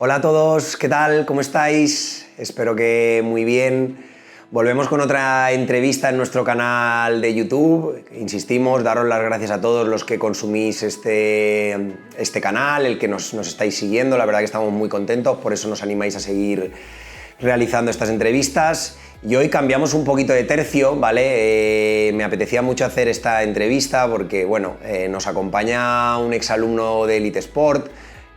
Hola a todos, ¿qué tal? ¿Cómo estáis? Espero que muy bien. Volvemos con otra entrevista en nuestro canal de YouTube. Insistimos, daros las gracias a todos los que consumís este canal, el que nos estáis siguiendo. La verdad que estamos muy contentos, por eso nos animáis a seguir realizando estas entrevistas. Y hoy cambiamos un poquito de tercio, ¿vale? Me apetecía mucho hacer esta entrevista porque, bueno, nos acompaña un exalumno de Elite Sport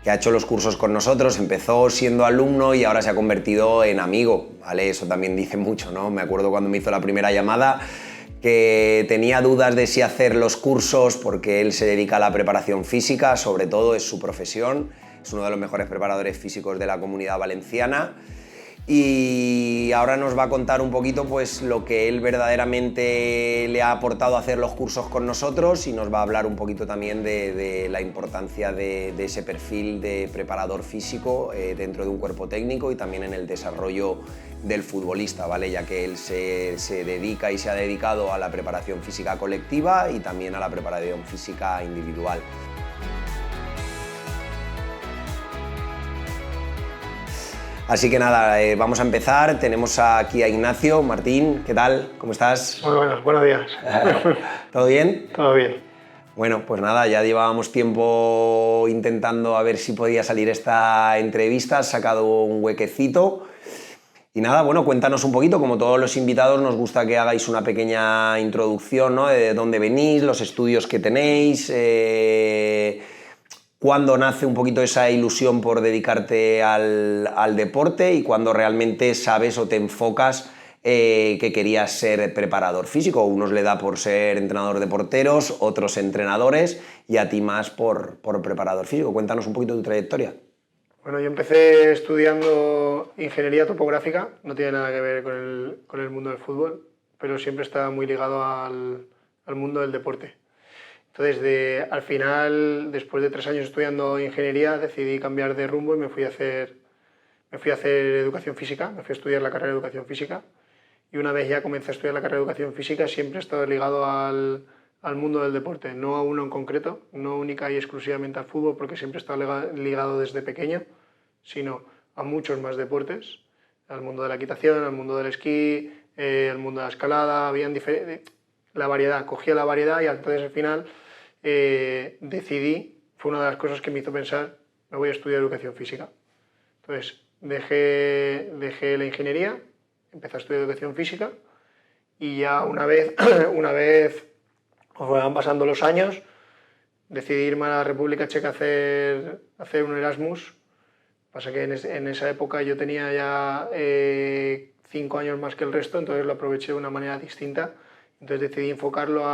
que ha hecho los cursos con nosotros, empezó siendo alumno y ahora se ha convertido en amigo, ¿vale? Eso también dice mucho, ¿no? Me acuerdo cuando me hizo la primera llamada que tenía dudas de si hacer los cursos porque él se dedica a la preparación física, sobre todo es su profesión, es uno de los mejores preparadores físicos de la Comunidad Valenciana. Y ahora nos va a contar un poquito pues, lo que él verdaderamente le ha aportado a hacer los cursos con nosotros y nos va a hablar un poquito también de la importancia de ese perfil de preparador físico dentro de un cuerpo técnico y también en el desarrollo del futbolista, ¿vale? Ya que él se dedica y se ha dedicado a la preparación física colectiva y también a la preparación física individual. Así que nada, vamos a empezar. Tenemos aquí a Ignacio. Martín, ¿qué tal? ¿Cómo estás? Muy buenos, buenos días. ¿Todo bien? Todo bien. Bueno, pues nada, ya llevábamos tiempo intentando a ver si podía salir esta entrevista, has sacado un huequecito. Y nada, bueno, cuéntanos un poquito, como todos los invitados nos gusta que hagáis una pequeña introducción, ¿no? De dónde venís, los estudios que tenéis, cuándo nace un poquito esa ilusión por dedicarte al deporte y cuándo realmente sabes o te enfocas que querías ser preparador físico. Unos le da por ser entrenador de porteros, otros entrenadores y a ti más por preparador físico. Cuéntanos un poquito tu trayectoria. Bueno, yo empecé estudiando ingeniería topográfica, no tiene nada que ver con el mundo del fútbol, pero siempre está muy ligado al mundo del deporte. Entonces, al final, después de 3 años estudiando ingeniería, decidí cambiar de rumbo y me fui a hacer educación física, me fui a estudiar la carrera de educación física. Y una vez ya comencé a estudiar la carrera de educación física, siempre he estado ligado al mundo del deporte, no a uno en concreto, no única y exclusivamente al fútbol, porque siempre he estado ligado desde pequeño, sino a muchos más deportes, al mundo de la equitación, al mundo del esquí, al mundo de la escalada, la variedad, cogía la variedad y entonces al final decidí, fue una de las cosas que me hizo pensar, me voy a estudiar educación física. Entonces dejé la ingeniería, empecé a estudiar educación física y ya una vez van pasando los años, decidí irme a la República Checa a hacer un Erasmus. Pasa que en esa época yo tenía ya 5 años más que el resto, entonces lo aproveché de una manera distinta. Entonces decidí enfocarlo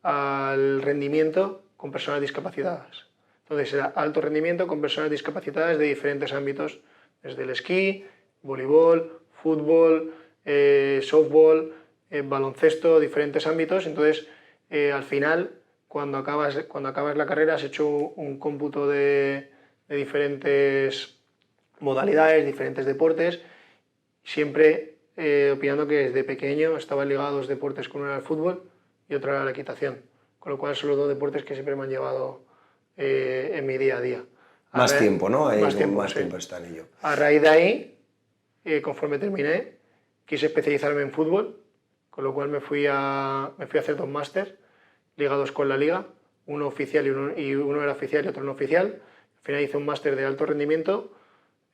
al rendimiento con personas discapacitadas. Entonces era alto rendimiento con personas discapacitadas de diferentes ámbitos, desde el esquí, voleibol, fútbol, softball, baloncesto, diferentes ámbitos. Entonces, al final, cuando acabas la carrera, has hecho un cómputo de diferentes modalidades, diferentes deportes, siempre opinando que desde pequeño estaban ligados 2 deportes, que uno era el fútbol y otro era la equitación, con lo cual son los 2 deportes que siempre me han llevado en mi día a día. Más tiempo, ¿no? Más tiempo está en ello. A raíz de ahí, conforme terminé, quise especializarme en fútbol, con lo cual me fui a hacer 2 máster ligados con la liga, uno oficial y uno era oficial y otro no oficial. Al final hice un máster de alto rendimiento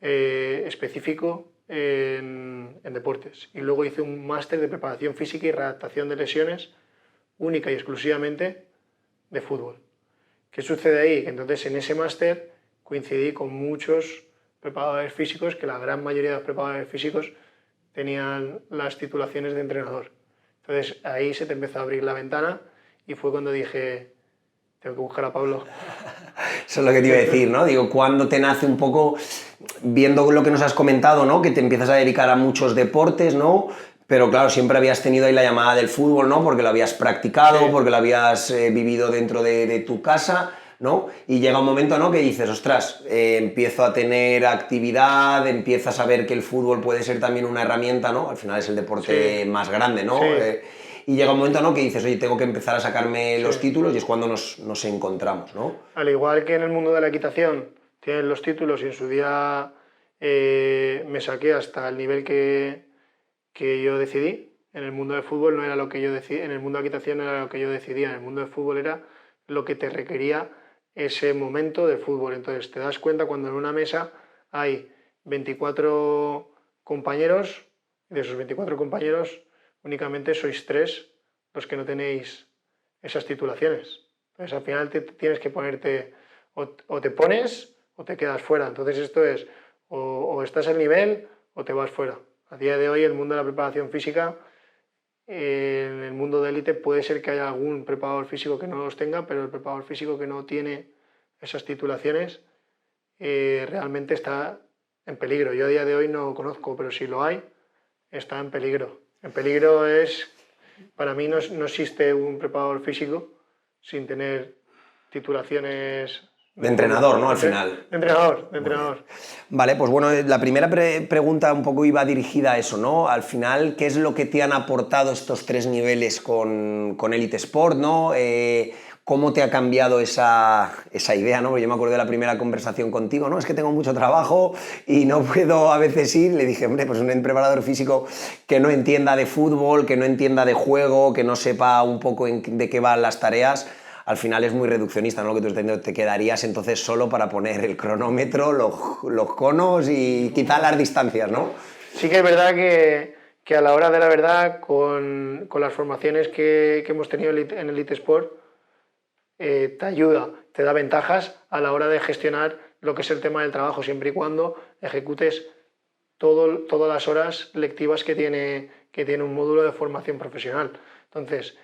específico en deportes. Y luego hice un máster de preparación física y readaptación de lesiones única y exclusivamente de fútbol. ¿Qué sucede ahí? Que entonces en ese máster coincidí con muchos preparadores físicos, que la gran mayoría de los preparadores físicos tenían las titulaciones de entrenador. Entonces ahí se te empezó a abrir la ventana y fue cuando dije, tengo que buscar a Pablo. Eso es lo que te iba a decir, ¿no? Digo, ¿cuándo te nace un poco, viendo lo que nos has comentado, ¿no? Que te empiezas a dedicar a muchos deportes, ¿no? Pero claro, siempre habías tenido ahí la llamada del fútbol, ¿no? Porque lo habías practicado, sí, porque lo habías vivido dentro de tu casa, ¿no? Y llega un momento, ¿no? Que dices, ostras, empiezo a tener actividad, empiezas a ver que el fútbol puede ser también una herramienta, ¿no? Al final es el deporte, sí, más grande, ¿no? Sí. Y llega un momento, ¿no? Que dices, oye, tengo que empezar a sacarme, sí, los títulos y es cuando nos encontramos, ¿no? Al igual que en el mundo de la equitación tienen los títulos y en su día me saqué hasta el nivel que yo decidí. En el mundo del fútbol no era lo que yo decidí, en el mundo de equitación no era lo que yo decidía, en el mundo del fútbol era lo que te requería ese momento de fútbol. Entonces te das cuenta cuando en una mesa hay 24 compañeros, y de esos 24 compañeros únicamente sois 3 los que no tenéis esas titulaciones. Entonces al final tienes que ponerte, o te pones o te quedas fuera. Entonces esto es, o estás al nivel o te vas fuera. A día de hoy el mundo de la preparación física, en el mundo de élite puede ser que haya algún preparador físico que no los tenga, pero el preparador físico que no tiene esas titulaciones realmente está en peligro. Yo a día de hoy no lo conozco, pero si lo hay, está en peligro. En peligro es, para mí no existe un preparador físico sin tener titulaciones. De entrenador, ¿no? Al final. De entrenador. Vale, pues bueno, la primera pregunta un poco iba dirigida a eso, ¿no? Al final, ¿qué es lo que te han aportado estos 3 niveles con Elite Sport, ¿no? ¿Cómo te ha cambiado esa idea, ¿no? Porque yo me acuerdo de la primera conversación contigo, ¿no? Es que tengo mucho trabajo y no puedo a veces ir. Le dije, hombre, pues un preparador físico que no entienda de fútbol, que no entienda de juego, que no sepa un poco de qué van las tareas, al final es muy reduccionista, ¿no? Lo que tú te quedarías entonces solo para poner el cronómetro, los conos y quizá las distancias, ¿no? Sí que es verdad que a la hora de la verdad, con las formaciones que hemos tenido en Elite Sport, te ayuda, te da ventajas a la hora de gestionar lo que es el tema del trabajo, siempre y cuando ejecutes todas las horas lectivas que tiene un módulo de formación profesional. Entonces,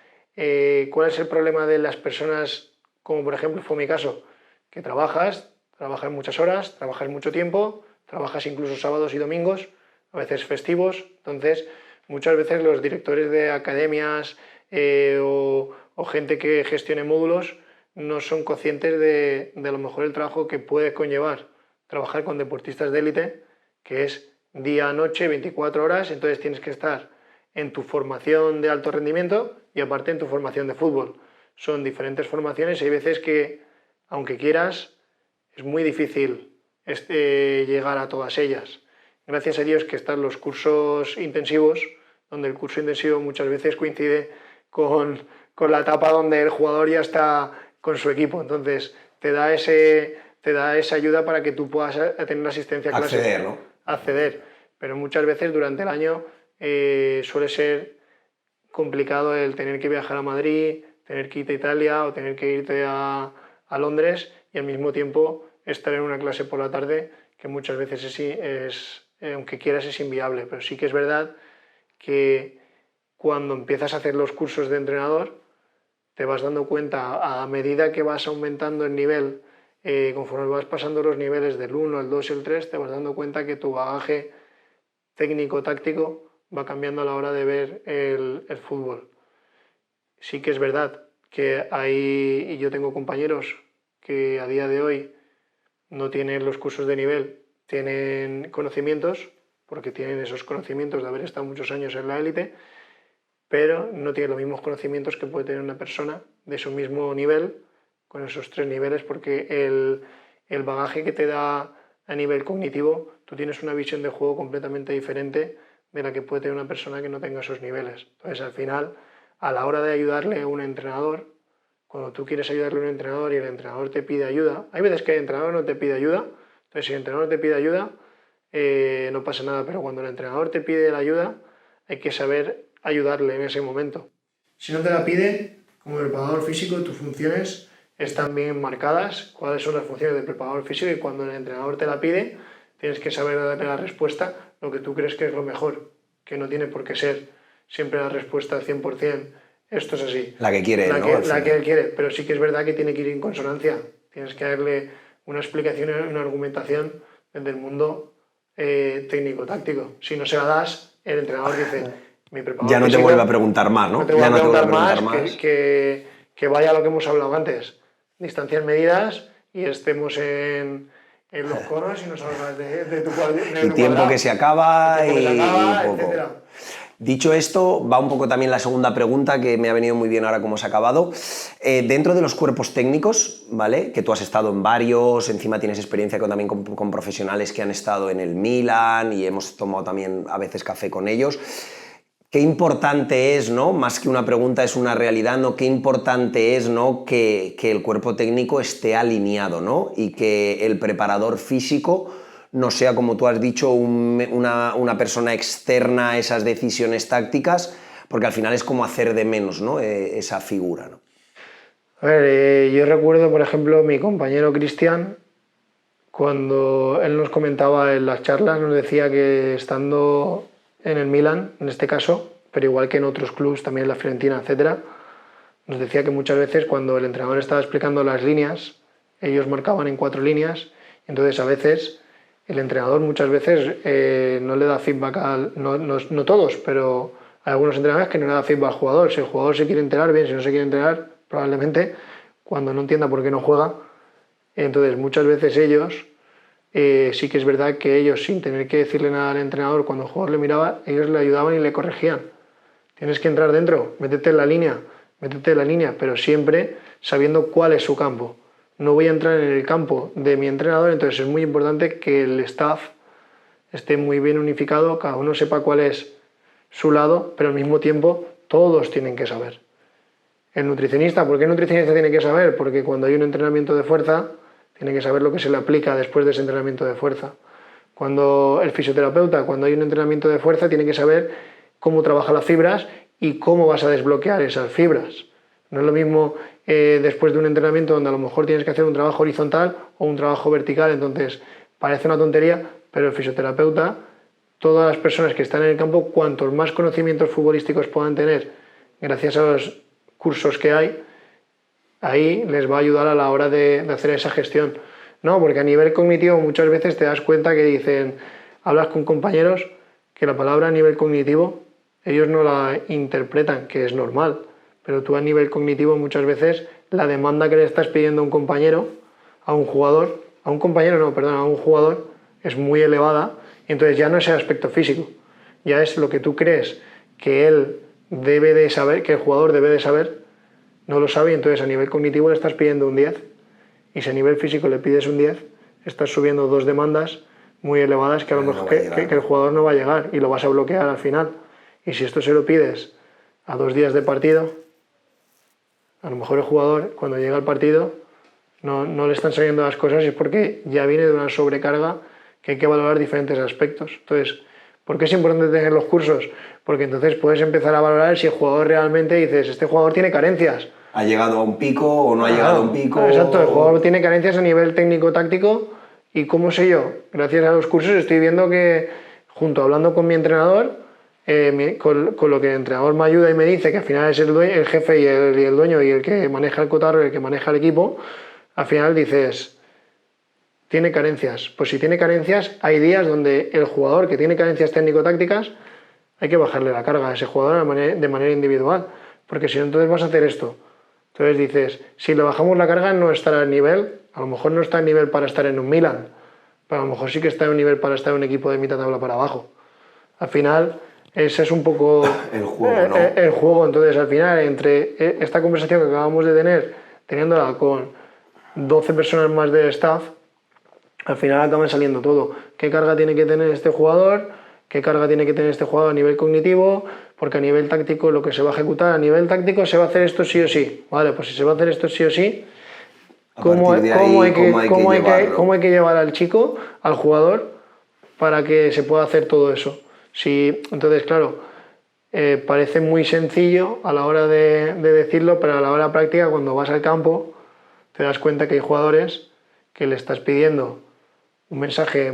¿cuál es el problema de las personas, como por ejemplo fue mi caso? Que trabajas muchas horas, trabajas mucho tiempo, trabajas incluso sábados y domingos, a veces festivos. Entonces, muchas veces los directores de academias o gente que gestione módulos no son conscientes de a lo mejor el trabajo que puede conllevar trabajar con deportistas de élite, que es día, noche, 24 horas, entonces tienes que estar en tu formación de alto rendimiento y aparte en tu formación de fútbol. Son diferentes formaciones y hay veces que, aunque quieras, es muy difícil llegar a todas ellas. Gracias a Dios que están los cursos intensivos, donde el curso intensivo muchas veces coincide con la etapa donde el jugador ya está con su equipo. Entonces te da esa ayuda para que tú puedas tener asistencia a clase. Acceder, ¿no? Acceder. Pero muchas veces durante el año suele ser complicado el tener que viajar a Madrid, tener que irte a Italia o tener que irte a Londres y al mismo tiempo estar en una clase por la tarde, que muchas veces aunque quieras, es inviable. Pero sí que es verdad que cuando empiezas a hacer los cursos de entrenador, te vas dando cuenta a medida que vas aumentando el nivel, conforme vas pasando los niveles del 1, el 2 y el 3, te vas dando cuenta que tu bagaje técnico-táctico va cambiando a la hora de ver el fútbol. Sí que es verdad que y yo tengo compañeros que a día de hoy no tienen los cursos de nivel, tienen conocimientos, porque tienen esos conocimientos de haber estado muchos años en la élite, pero no tienen los mismos conocimientos que puede tener una persona de su mismo nivel, con esos 3 niveles, porque el bagaje que te da a nivel cognitivo, tú tienes una visión de juego completamente diferente de la que puede tener una persona que no tenga esos niveles. Entonces, al final, a la hora de ayudarle a un entrenador, cuando tú quieres ayudarle a un entrenador y el entrenador te pide ayuda, hay veces que el entrenador no te pide ayuda, entonces si el entrenador te pide ayuda, no pasa nada, pero cuando el entrenador te pide la ayuda, hay que saber ayudarle en ese momento. Si no te la pide, como preparador físico, tus funciones están bien marcadas, cuáles son las funciones del preparador físico, y cuando el entrenador te la pide, tienes que saber darle la respuesta, lo que tú crees que es lo mejor, que no tiene por qué ser siempre la respuesta al 100%, esto es así. La que quiere, la ¿no? la que él quiere, pero sí que es verdad que tiene que ir en consonancia, tienes que darle una explicación y una argumentación desde el mundo técnico-táctico. Si no se la das, el entrenador dice, mi preparador ya no físico, te vuelve a preguntar más, ¿no? No te vuelve a preguntar más. Que vaya a lo que hemos hablado antes, distancias medidas y estemos en los conos y no salgas de tu cuadrado. El tiempo que se acaba y poco. Etcétera. Dicho esto, va un poco también la segunda pregunta que me ha venido muy bien ahora como se ha acabado. Dentro de los cuerpos técnicos, ¿vale? Que tú has estado en varios, encima tienes experiencia también con profesionales que han estado en el Milan y hemos tomado también a veces café con ellos. Qué importante es, ¿no? Más que una pregunta, es una realidad, ¿no? Qué importante es, ¿no? Que el cuerpo técnico esté alineado, ¿no? Y que el preparador físico no sea, como tú has dicho, una persona externa a esas decisiones tácticas, porque al final es como hacer de menos, ¿no? Esa figura, ¿no? A ver, yo recuerdo, por ejemplo, mi compañero Cristian, cuando él nos comentaba en las charlas, nos decía que estando en el Milan, en este caso, pero igual que en otros clubes, también en la Fiorentina, etcétera, nos decía que muchas veces cuando el entrenador estaba explicando las líneas, ellos marcaban en 4 líneas, entonces a veces el entrenador muchas veces no le da feedback no todos, pero hay algunos entrenadores que no le da feedback al jugador. Si el jugador se quiere enterar, bien; si no se quiere enterar, probablemente cuando no entienda por qué no juega. Entonces muchas veces ellos, sí que es verdad que ellos, sin tener que decirle nada al entrenador, cuando el jugador le miraba, ellos le ayudaban y le corregían. Tienes que entrar dentro, métete en la línea, pero siempre sabiendo cuál es su campo. No voy a entrar en el campo de mi entrenador, entonces es muy importante que el staff esté muy bien unificado, cada uno sepa cuál es su lado, pero al mismo tiempo todos tienen que saber. El nutricionista, ¿por qué el nutricionista tiene que saber? Porque cuando hay un entrenamiento de fuerza, tiene que saber lo que se le aplica después de ese entrenamiento de fuerza. Cuando el fisioterapeuta, cuando hay un entrenamiento de fuerza, tiene que saber cómo trabaja las fibras y cómo vas a desbloquear esas fibras. No es lo mismo después de un entrenamiento donde a lo mejor tienes que hacer un trabajo horizontal o un trabajo vertical, entonces parece una tontería, pero el fisioterapeuta, todas las personas que están en el campo, cuantos más conocimientos futbolísticos puedan tener gracias a los cursos que hay, ahí les va a ayudar a la hora de hacer esa gestión. No, porque a nivel cognitivo muchas veces te das cuenta que dicen, hablas con compañeros que la palabra a nivel cognitivo ellos no la interpretan, que es normal, pero tú a nivel cognitivo muchas veces la demanda que le estás pidiendo a un compañero, a un jugador, a un compañero no, perdón, a un jugador es muy elevada, y entonces ya no es el aspecto físico, ya es lo que tú crees que él debe de saber, que el jugador debe de saber, no lo sabe, y entonces a nivel cognitivo le estás pidiendo un 10, y si a nivel físico le pides un 10, estás subiendo 2 demandas muy elevadas que a lo mejor que el jugador no va a llegar y lo vas a bloquear al final. Y si esto se lo pides a 2 días de partido, a lo mejor el jugador cuando llega al partido no le están saliendo las cosas, y es porque ya viene de una sobrecarga que hay que valorar diferentes aspectos. Entonces, ¿por qué es importante tener los cursos? Porque entonces puedes empezar a valorar si el jugador realmente dices, este jugador tiene carencias. ¿Ha llegado a un pico o no ha llegado a un pico? Exacto, el jugador tiene carencias a nivel técnico-táctico, y ¿cómo sé yo? Gracias a los cursos estoy viendo que, hablando con mi entrenador, con lo que el entrenador me ayuda y me dice, que al final es el jefe y el dueño y el que maneja el cotarro y el que maneja el equipo, al final dices, tiene carencias. Pues si tiene carencias, hay días donde el jugador que tiene carencias técnico-tácticas hay que bajarle la carga a ese jugador de manera individual, porque si no, entonces vas a hacer esto. Entonces dices, si le bajamos la carga no estará al nivel, a lo mejor no está al nivel para estar en un Milan, pero a lo mejor sí que está en un nivel para estar en un equipo de mitad tabla para abajo. Al final, ese es un poco el juego, ¿no? El juego. Entonces, al final, entre esta conversación que acabamos de tener, teniéndola con 12 personas más del staff, al final acaban saliendo todo. ¿Qué carga tiene que tener este jugador? ¿Qué carga tiene que tener este jugador a nivel cognitivo? Porque a nivel táctico lo que se va a ejecutar, a nivel táctico se va a hacer esto sí o sí. Vale, pues si se va a hacer esto sí o sí, ¿cómo hay que llevar al chico, al jugador, para que se pueda hacer todo eso? Sí, entonces, claro, parece muy sencillo a la hora de decirlo, pero a la hora práctica, cuando vas al campo, te das cuenta que hay jugadores que le estás pidiendo un mensaje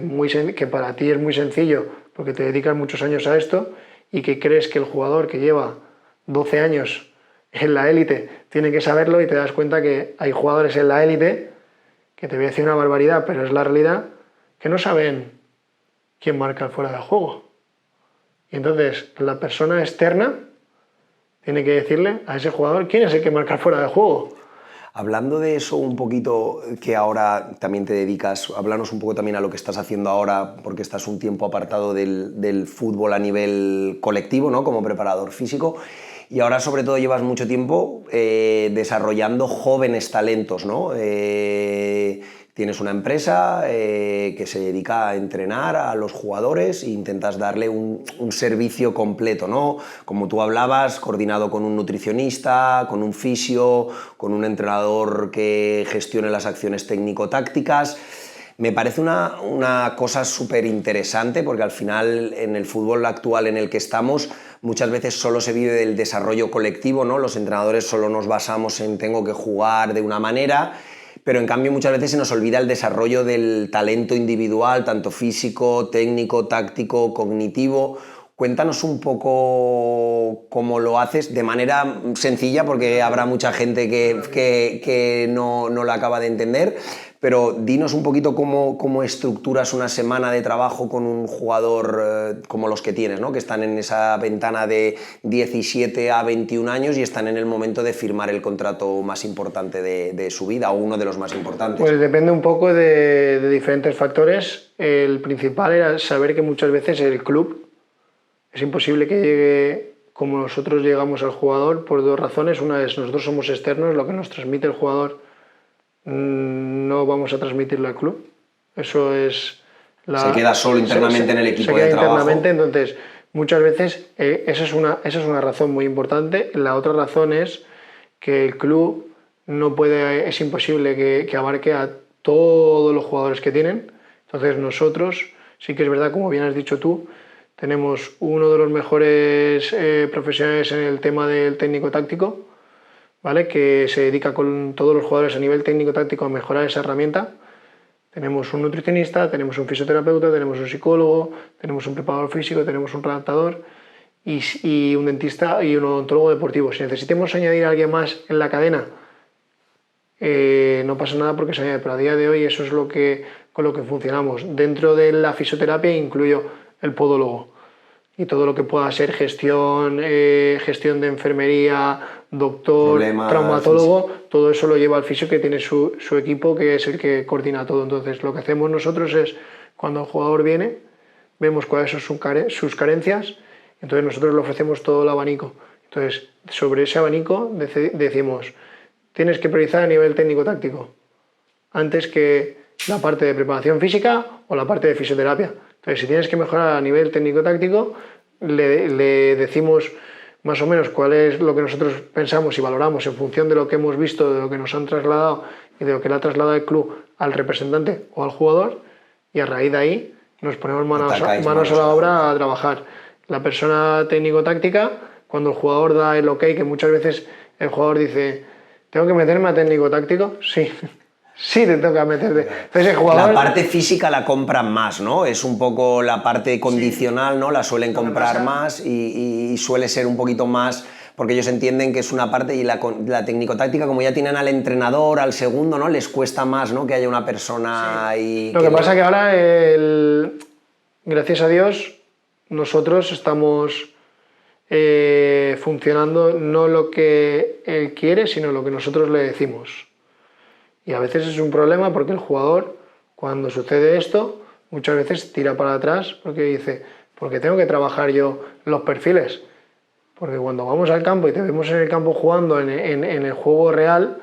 que para ti es muy sencillo, porque te dedicas muchos años a esto, y que crees que el jugador que lleva 12 años en la élite tiene que saberlo, y te das cuenta que hay jugadores en la élite, que te voy a decir una barbaridad, pero es la realidad, que no saben quién marca el fuera de juego. Y entonces la persona externa tiene que decirle a ese jugador quién es el que marca el fuera de juego. Hablando de eso un poquito, que ahora también te dedicas, háblanos un poco también a lo que estás haciendo ahora, porque estás un tiempo apartado del fútbol a nivel colectivo, ¿no? Como preparador físico, y ahora sobre todo llevas mucho tiempo desarrollando jóvenes talentos, ¿no? Tienes una empresa que se dedica a entrenar a los jugadores e intentas darle un servicio completo, ¿no? Como tú hablabas, coordinado con un nutricionista, con un fisio, con un entrenador que gestione las acciones técnico-tácticas. Me parece una cosa súper interesante porque al final en el fútbol actual en el que estamos muchas veces solo se vive del desarrollo colectivo, ¿no? Los entrenadores solo nos basamos en tengo que jugar de una manera, pero en cambio muchas veces se nos olvida el desarrollo del talento individual, tanto físico, técnico, táctico, cognitivo. Cuéntanos un poco cómo lo haces de manera sencilla, porque habrá mucha gente que no lo acaba de entender, pero dinos un poquito cómo estructuras una semana de trabajo con un jugador como los que tienes, ¿no? Que están en esa ventana de 17 a 21 años y están en el momento de firmar el contrato más importante de su vida, o uno de los más importantes. Pues depende un poco de diferentes factores. El principal era saber que muchas veces el club es imposible que llegue como nosotros llegamos al jugador por dos razones. Una es nosotros somos externos, lo que nos transmite el jugador no vamos a transmitirlo al club. Eso es se queda solo internamente en el equipo de trabajo. Internamente, entonces muchas veces esa es una razón muy importante. La otra razón es que el club no puede, es imposible que abarque a todos los jugadores que tienen. Entonces nosotros, sí que es verdad, como bien has dicho tú, tenemos uno de los mejores profesionales en el tema del técnico-táctico, ¿vale? Que se dedica con todos los jugadores a nivel técnico-táctico a mejorar esa herramienta. Tenemos un nutricionista, tenemos un fisioterapeuta, tenemos un psicólogo, tenemos un preparador físico, tenemos un redactador y un dentista y un odontólogo deportivo. Si necesitemos añadir a alguien más en la cadena, no pasa nada porque se añade, pero a día de hoy eso es con lo que funcionamos. Dentro de la fisioterapia incluyo el podólogo y todo lo que pueda ser gestión de enfermería, doctor, traumatólogo, todo eso lo lleva al fisio, que tiene su equipo, que es el que coordina todo. Entonces lo que hacemos nosotros es, cuando el jugador viene, vemos cuáles son sus carencias, entonces nosotros le ofrecemos todo el abanico. Entonces sobre ese abanico decimos, tienes que priorizar a nivel técnico-táctico antes que la parte de preparación física o la parte de fisioterapia. Entonces, si tienes que mejorar a nivel técnico-táctico, le decimos más o menos cuál es lo que nosotros pensamos y valoramos en función de lo que hemos visto, de lo que nos han trasladado y de lo que le ha trasladado el club al representante o al jugador, y a raíz de ahí nos ponemos manos a la obra a trabajar. La persona técnico-táctica, cuando el jugador da el ok, que muchas veces el jugador dice, ¿tengo que meterme a técnico-táctico? Sí. Sí, te toca meterte. Entonces, el jugador... La parte física la compran más, ¿no? Es un poco la parte condicional, ¿no? La suelen comprar más y suele ser un poquito más, porque ellos entienden que es una parte, y la técnico-táctica, como ya tienen al entrenador, al segundo, ¿no? Les cuesta más, ¿no? Que haya una persona ahí... Lo que pasa es que ahora, gracias a Dios, nosotros estamos funcionando no lo que él quiere, sino lo que nosotros le decimos. Y a veces es un problema porque el jugador, cuando sucede esto, muchas veces tira para atrás porque dice, ¿por qué tengo que trabajar yo los perfiles? Porque cuando vamos al campo y te vemos en el campo jugando en el juego real,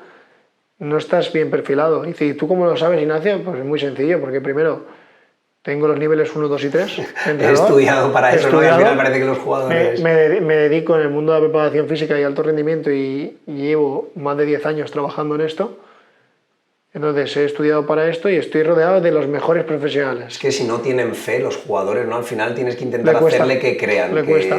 no estás bien perfilado. Y dice, ¿tú cómo lo sabes, Ignacio? Pues es muy sencillo, porque primero tengo los niveles 1, 2 y 3. He estudiado para eso, ¿no? Y al final parece que los jugadores... Me dedico en el mundo de la preparación física y alto rendimiento y llevo más de 10 años trabajando en esto. Entonces he estudiado para esto y estoy rodeado de los mejores profesionales. Es que si no tienen fe los jugadores, ¿no? Al final tienes que intentar hacerle que crean. Le cuesta.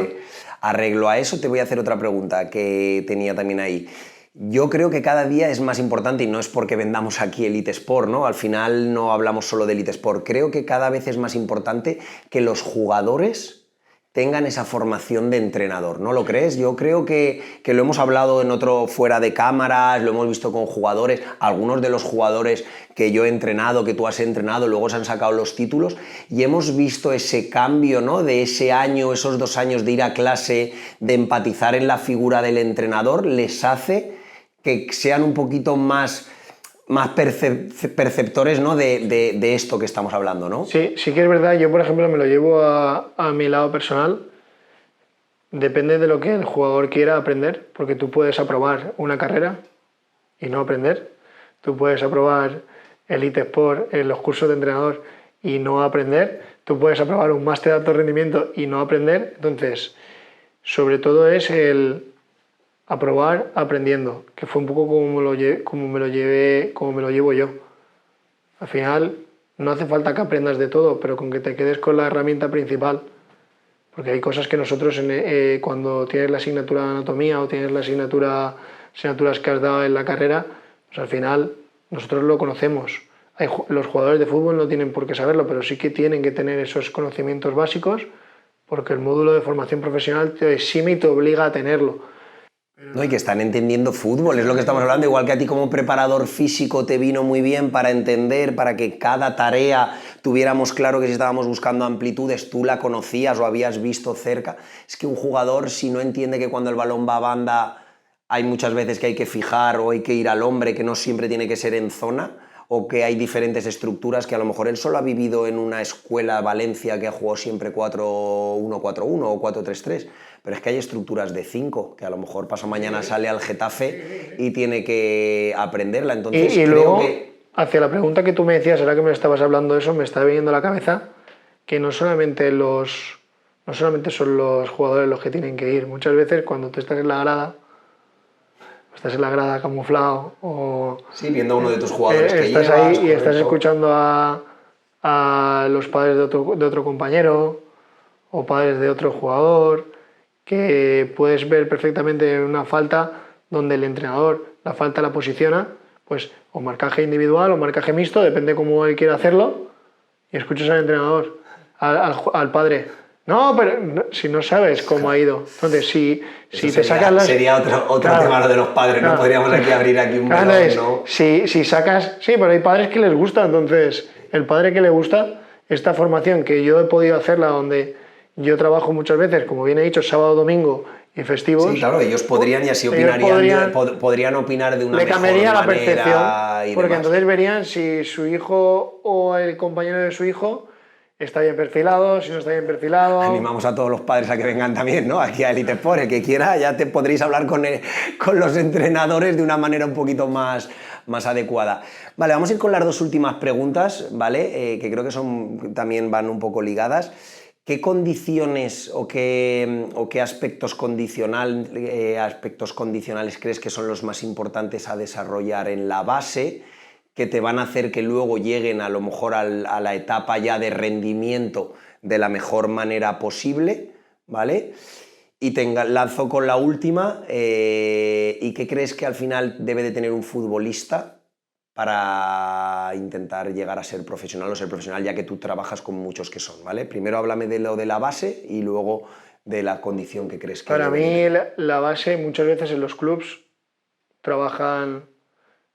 Arreglo a eso, te voy a hacer otra pregunta que tenía también ahí. Yo creo que cada día es más importante, y no es porque vendamos aquí Elite Sport, ¿no? Al final no hablamos solo de Elite Sport. Creo que cada vez es más importante que los jugadores tengan esa formación de entrenador, ¿no lo crees? Yo creo que lo hemos hablado en otro fuera de cámaras, lo hemos visto con jugadores, algunos de los jugadores que yo he entrenado, que tú has entrenado, luego se han sacado los títulos y hemos visto ese cambio, ¿no? De ese año, esos 2 años de ir a clase, de empatizar en la figura del entrenador, les hace que sean un poquito más perceptores, ¿no? de esto que estamos hablando, ¿no? Sí, sí que es verdad. Yo, por ejemplo, me lo llevo a mi lado personal. Depende de lo que el jugador quiera aprender, porque tú puedes aprobar una carrera y no aprender. Tú puedes aprobar el eSport en los cursos de entrenador y no aprender. Tú puedes aprobar un máster de alto rendimiento y no aprender. Entonces, sobre todo es el aprobar aprendiendo, que fue un poco como me lo llevo yo. Al final, no hace falta que aprendas de todo, pero con que te quedes con la herramienta principal. Porque hay cosas que nosotros cuando tienes la asignatura de anatomía o tienes la asignaturas que has dado en la carrera, pues al final nosotros lo conocemos. Los jugadores de fútbol no tienen por qué saberlo, pero sí que tienen que tener esos conocimientos básicos porque el módulo de formación profesional te exime y te obliga a tenerlo. No, y que están entendiendo fútbol, es lo que estamos hablando, igual que a ti como preparador físico te vino muy bien para entender, para que cada tarea tuviéramos claro que si estábamos buscando amplitudes tú la conocías o habías visto cerca. Es que un jugador, si no entiende que cuando el balón va a banda hay muchas veces que hay que fijar o hay que ir al hombre, que no siempre tiene que ser en zona, o que hay diferentes estructuras que a lo mejor él solo ha vivido en una escuela Valencia que ha jugado siempre 4-1-4-1 o 4-3-3, pero es que hay estructuras de 5, que a lo mejor pasado mañana sale al Getafe y tiene que aprenderla. Entonces Y creo luego, que... hacia la pregunta que tú me decías, ahora que me estabas hablando de eso, me está viniendo a la cabeza que no solamente son los jugadores los que tienen que ir. Muchas veces cuando tú estás en la grada camuflado o Sí, viendo a uno de tus jugadores que estás llevas, ahí y estás correcto. escuchando a los padres de otro compañero o padres de otro jugador, que puedes ver perfectamente una falta donde el entrenador la falta la posiciona, pues o marcaje individual o marcaje mixto, depende cómo él quiera hacerlo, y escuchas al entrenador, al padre. No, pero si no sabes cómo ha ido. Entonces, si te sacas las... Sería otro Claro, tema lo de los padres, claro. ¿no? Podríamos aquí abrir aquí un Claro, melón, ¿no? si sacas... Sí, pero hay padres que les gusta, entonces el padre que le gusta esta formación que yo he podido hacerla donde yo trabajo muchas veces, como bien he dicho, sábado, domingo y festivos. Sí, claro, ellos podrían y así podrían opinar de una le mejor cambiaría la manera percepción, y porque demás. entonces verían si su hijo o el compañero de su hijo está bien perfilado, si no está bien perfilado. Animamos a todos los padres a que vengan también, ¿no? Aquí a Elite Sport, el que quiera, ya te podréis hablar con los entrenadores de una manera un poquito más adecuada. Vale, vamos a ir con las dos últimas preguntas, ¿vale? Que creo que también van un poco ligadas. ¿Qué condiciones o qué aspectos condicionales crees que son los más importantes a desarrollar en la base, que te van a hacer que luego lleguen a lo mejor a la etapa ya de rendimiento de la mejor manera posible, ¿vale? Y te lanzo con la última, ¿y qué crees que al final debe de tener un futbolista para intentar llegar a ser profesional o ser profesional, ya que tú trabajas con muchos que son, ¿vale? Primero háblame de lo de la base y luego de la condición que crees que Para debe mí tener. la base muchas veces en los clubs trabajan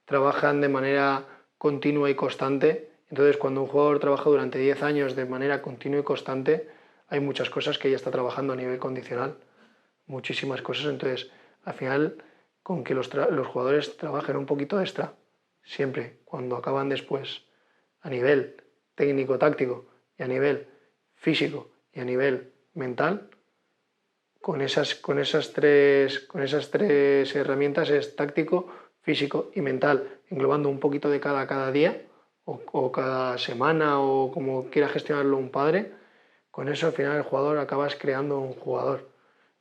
de manera continua y constante. Entonces, cuando un jugador trabaja durante 10 años de manera continua y constante, hay muchas cosas que ya está trabajando a nivel condicional. Muchísimas cosas. Entonces, al final, con que los jugadores trabajen un poquito extra, siempre, cuando acaban después, a nivel técnico-táctico y a nivel físico y a nivel mental, con esas tres herramientas es táctico, físico y mental, englobando un poquito de cada día o cada semana o como quiera gestionarlo un padre. Con eso al final el jugador acabas creando un jugador.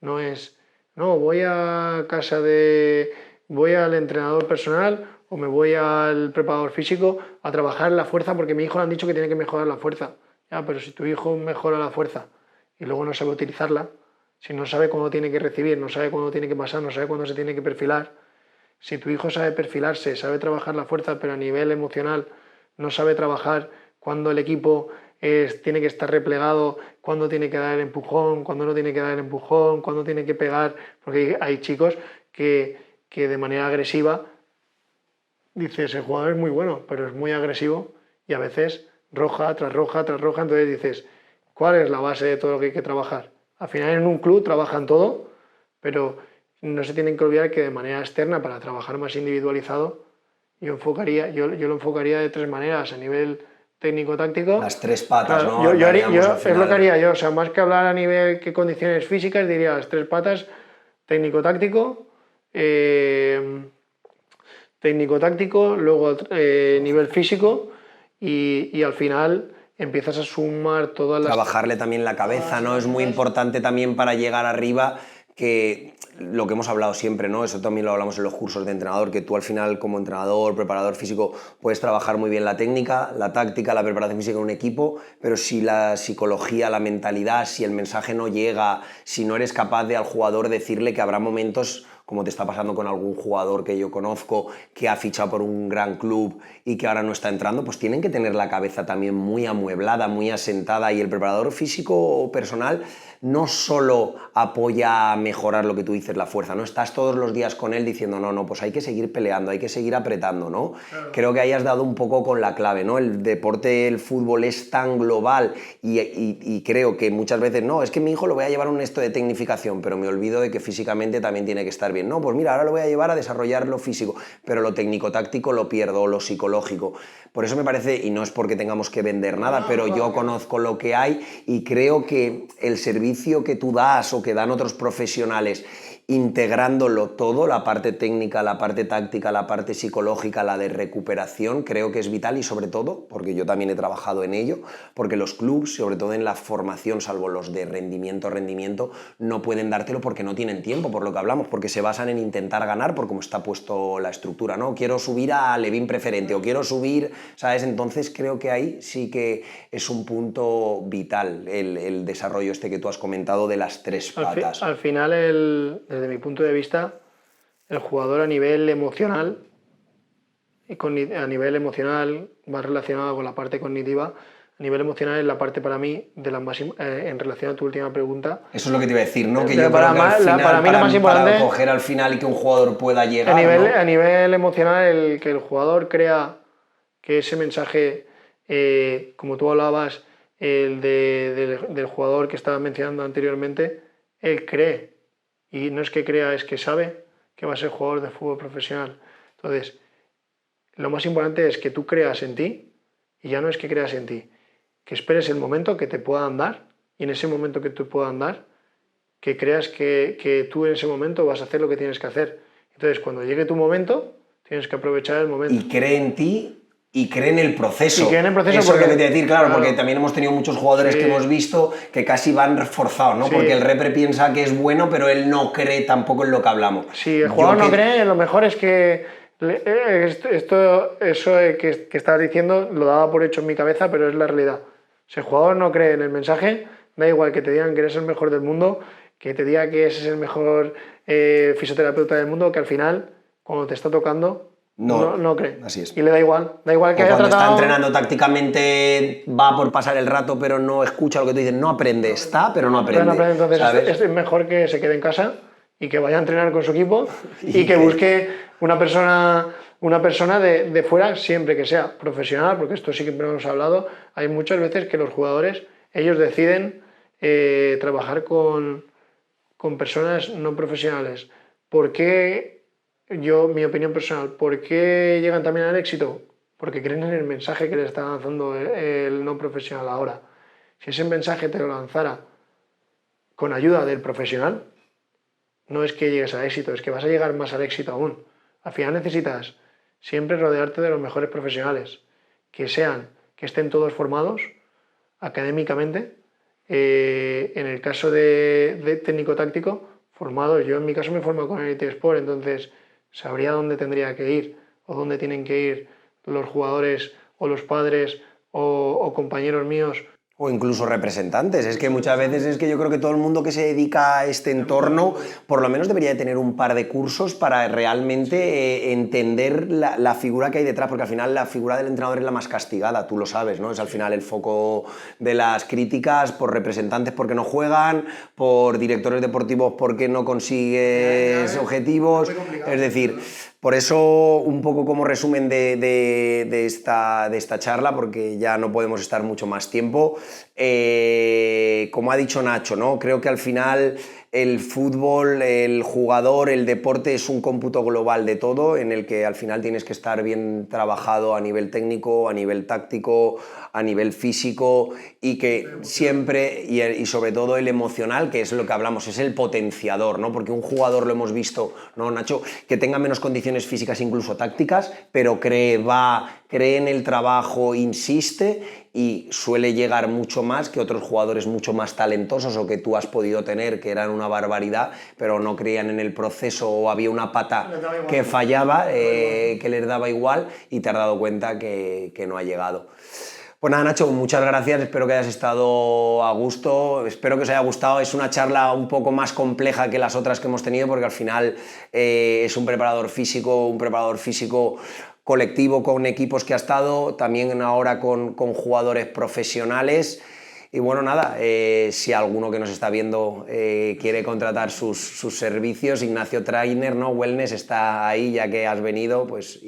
No es, no, voy al entrenador personal o me voy al preparador físico a trabajar la fuerza porque mi hijo le han dicho que tiene que mejorar la fuerza. Ya, pero si tu hijo mejora la fuerza y luego no sabe utilizarla, si no sabe cuándo tiene que recibir, no sabe cuándo tiene que pasar, no sabe cuándo se tiene que perfilar, si tu hijo sabe perfilarse, sabe trabajar la fuerza, pero a nivel emocional no sabe trabajar cuando el equipo tiene que estar replegado, cuándo tiene que dar el empujón, cuándo no tiene que dar el empujón, cuándo tiene que pegar, porque hay chicos que de manera agresiva, dices, el jugador es muy bueno, pero es muy agresivo y a veces roja tras roja tras roja, entonces dices, ¿cuál es la base de todo lo que hay que trabajar? Al final en un club trabajan todo, pero no se tienen que olvidar que de manera externa, para trabajar más individualizado, yo lo enfocaría de 3 maneras: a nivel técnico-táctico. Las 3 patas, Claro, ¿no? es lo que haría yo, o sea, más que hablar a nivel qué condiciones físicas, diría las 3 patas: técnico-táctico, luego nivel físico, y al final empiezas a sumar todas las... Trabajarle también la cabeza, ¿no? Es muy importante también para llegar arriba, que lo que hemos hablado siempre, ¿no? Eso también lo hablamos en los cursos de entrenador, que tú al final como entrenador, preparador físico, puedes trabajar muy bien la técnica, la táctica, la preparación física en un equipo, pero si la psicología, la mentalidad, si el mensaje no llega, si no eres capaz de al jugador decirle que habrá momentos, como te está pasando con algún jugador que yo conozco, que ha fichado por un gran club y que ahora no está entrando, pues tienen que tener la cabeza también muy amueblada, muy asentada, y el preparador físico o personal no solo apoya a mejorar lo que tú dices, la fuerza, ¿no? Estás todos los días con él diciendo, no, pues hay que seguir peleando, hay que seguir apretando, ¿no? Claro. Creo que ahí has dado un poco con la clave, ¿no? El deporte, el fútbol es tan global y creo que muchas veces, no, es que mi hijo lo voy a llevar a un esto de tecnificación, pero me olvido de que físicamente también tiene que estar bien. No, pues mira, ahora lo voy a llevar a desarrollar lo físico, pero lo técnico-táctico lo pierdo, o lo psicológico. Por eso me parece, y no es porque tengamos que vender nada, pero yo conozco lo que hay y creo que el servicio que tú das o que dan otros profesionales, integrándolo todo, la parte técnica, la parte táctica, la parte psicológica, la de recuperación, creo que es vital, y sobre todo, porque yo también he trabajado en ello, porque los clubs, sobre todo en la formación, salvo los de rendimiento, no pueden dártelo porque no tienen tiempo, por lo que hablamos, porque se basan en intentar ganar por cómo está puesto la estructura, ¿no? Quiero subir a Levín preferente o quiero subir, ¿sabes? Entonces creo que ahí sí que es un punto vital el desarrollo este que tú has comentado de las 3 patas. Al final, desde mi punto de vista, el jugador a nivel emocional, a nivel emocional más relacionado con la parte cognitiva, a nivel emocional es la parte para mí de la más, en relación a tu última pregunta. Eso es lo que te iba a decir, ¿no? Que yo creo que al final, para mí lo más importante, para coger al final y que un jugador pueda llegar, a nivel emocional, que el jugador crea que ese mensaje, como tú hablabas, del jugador que estaba mencionando anteriormente, él cree, y no es que crea, es que sabe que va a ser jugador de fútbol profesional. Entonces, lo más importante es que tú creas en ti, y ya no es que creas en ti, que esperes el momento que te puedan dar, y en ese momento que te puedan dar, que creas que tú en ese momento vas a hacer lo que tienes que hacer. Entonces, cuando llegue tu momento, tienes que aprovechar el momento. Y cree en ti y cree en el proceso. Y cree en el proceso. Eso porque, es lo que te voy a decir, claro, porque también hemos tenido muchos jugadores que hemos visto que casi van reforzados, ¿no? Porque el repre piensa que es bueno, pero él no cree tampoco en lo que hablamos. Si el jugador no cree, lo mejor es que eso que estabas diciendo lo daba por hecho en mi cabeza, pero es la realidad. Si el jugador no cree en el mensaje, da igual que te digan que eres el mejor del mundo, que te diga que ese es el mejor fisioterapeuta del mundo, que al final, cuando te está tocando, no cree. Así es. Y le da igual que haya cuando tratado... está entrenando tácticamente, va por pasar el rato, pero no escucha lo que tú dices, no aprende, está, pero no aprende. Entonces es mejor que se quede en casa y que vaya a entrenar con su equipo y que busque una persona de fuera, siempre que sea profesional, porque esto sí que hemos hablado. Hay muchas veces que los jugadores, ellos deciden trabajar con personas no profesionales. ¿Por qué? Mi opinión personal, ¿por qué llegan también al éxito? Porque creen en el mensaje que le está lanzando el no profesional ahora. Si ese mensaje te lo lanzara con ayuda del profesional, no es que llegues al éxito, es que vas a llegar más al éxito aún. Al final necesitas siempre rodearte de los mejores profesionales, que estén todos formados académicamente. En el caso de técnico-táctico, formados. Yo en mi caso me formo con Elite Sport, entonces sabría dónde tendría que ir o dónde tienen que ir los jugadores o los padres o compañeros míos. O incluso representantes. Es que muchas veces es que yo creo que todo el mundo que se dedica a este entorno por lo menos debería de tener un par de cursos para realmente entender la figura que hay detrás, porque al final la figura del entrenador es la más castigada, tú lo sabes, ¿no? Es al final el foco de las críticas por representantes porque no juegan, por directores deportivos porque no consigues objetivos. Es decir, por eso, un poco como resumen de esta charla, porque ya no podemos estar mucho más tiempo, como ha dicho Nacho, ¿no? Creo que al final el fútbol, el jugador, el deporte es un cómputo global de todo en el que al final tienes que estar bien trabajado a nivel técnico, a nivel táctico, a nivel físico y que siempre, y sobre todo el emocional, que es lo que hablamos, es el potenciador, ¿no? Porque un jugador lo hemos visto, ¿no, Nacho? Que tenga menos condiciones físicas, incluso tácticas, pero cree en el trabajo, insiste y suele llegar mucho más que otros jugadores mucho más talentosos o que tú has podido tener, que eran una barbaridad, pero no creían en el proceso o había una pata que fallaba, que les daba igual y te has dado cuenta que no ha llegado. Pues nada, Nacho, muchas gracias, espero que hayas estado a gusto, espero que os haya gustado, es una charla un poco más compleja que las otras que hemos tenido porque al final es un preparador físico colectivo con equipos que ha estado, también ahora con jugadores profesionales. Y bueno, nada, si alguno que nos está viendo quiere contratar sus servicios, Ignacio Trainer, ¿no? Wellness está ahí, ya que has venido, pues,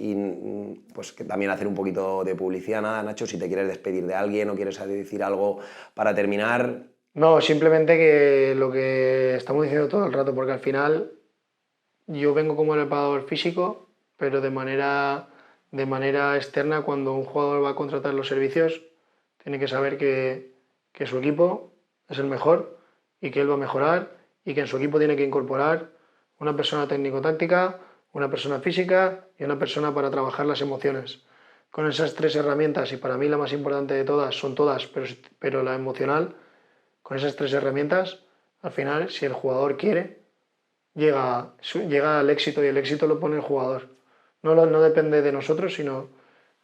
pues que también hacer un poquito de publicidad. Nada, Nacho, si te quieres despedir de alguien o quieres decir algo para terminar. No, simplemente que lo que estamos diciendo todo el rato, porque al final yo vengo como preparador físico, pero de manera externa, cuando un jugador va a contratar los servicios, tiene que saber que su equipo es el mejor y que él va a mejorar y que en su equipo tiene que incorporar una persona técnico-táctica, una persona física y una persona para trabajar las emociones. Con esas 3 herramientas, y para mí la más importante de todas, son todas, pero la emocional, con esas 3 herramientas, al final, si el jugador quiere, llega al éxito y el éxito lo pone el jugador. No depende de nosotros, sino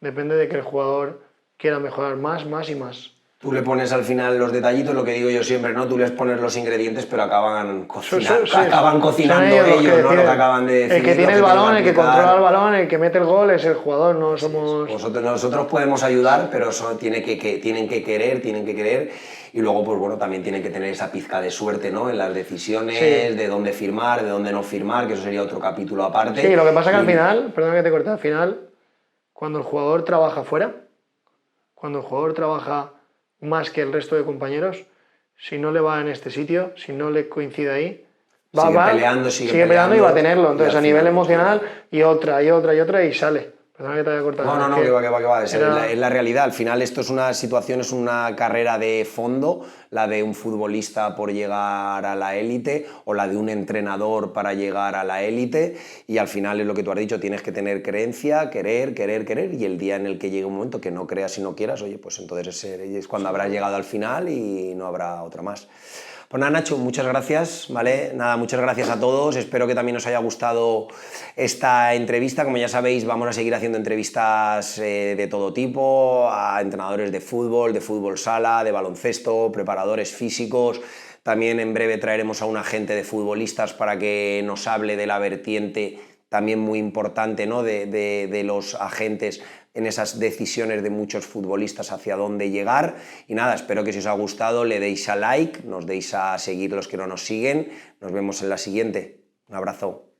depende de que el jugador quiera mejorar más y más. Tú le pones al final los detallitos, lo que digo yo siempre, ¿no? Tú les pones los ingredientes, pero acaban cocinando ellos, ¿no? Lo que acaban de decir. El que tiene el balón, el que controla el balón, el que mete el gol es el jugador, no somos... Nosotros podemos ayudar, pero tienen que querer y luego, pues bueno, también tienen que tener esa pizca de suerte, ¿no? En las decisiones, de dónde firmar, de dónde no firmar, que eso sería otro capítulo aparte. Sí, lo que pasa es que al final, perdón que te corte, al final, cuando el jugador trabaja fuera, cuando el jugador trabaja más que el resto de compañeros, si no le va en este sitio, si no le coincide ahí, sigue peleando y va a tenerlo. Entonces, a nivel emocional, y otra, y sale. Perdona que te haya cortado. No, que va. Es la realidad. Al final esto es una situación, es una carrera de fondo, la de un futbolista por llegar a la élite o la de un entrenador para llegar a la élite y al final es lo que tú has dicho, tienes que tener creencia, querer y el día en el que llegue un momento que no creas y no quieras, oye, pues entonces es cuando habrás llegado al final y no habrá otra más. Pues nada, Nacho, muchas gracias, ¿vale? Nada, muchas gracias a todos, espero que también os haya gustado esta entrevista, como ya sabéis vamos a seguir haciendo entrevistas de todo tipo, a entrenadores de fútbol sala, de baloncesto, preparadores físicos, también en breve traeremos a un agente de futbolistas para que nos hable de la vertiente también muy importante, ¿no? de los agentes en esas decisiones de muchos futbolistas hacia dónde llegar. Y nada, espero que si os ha gustado le deis a like, nos deis a seguir los que no nos siguen. Nos vemos en la siguiente. Un abrazo.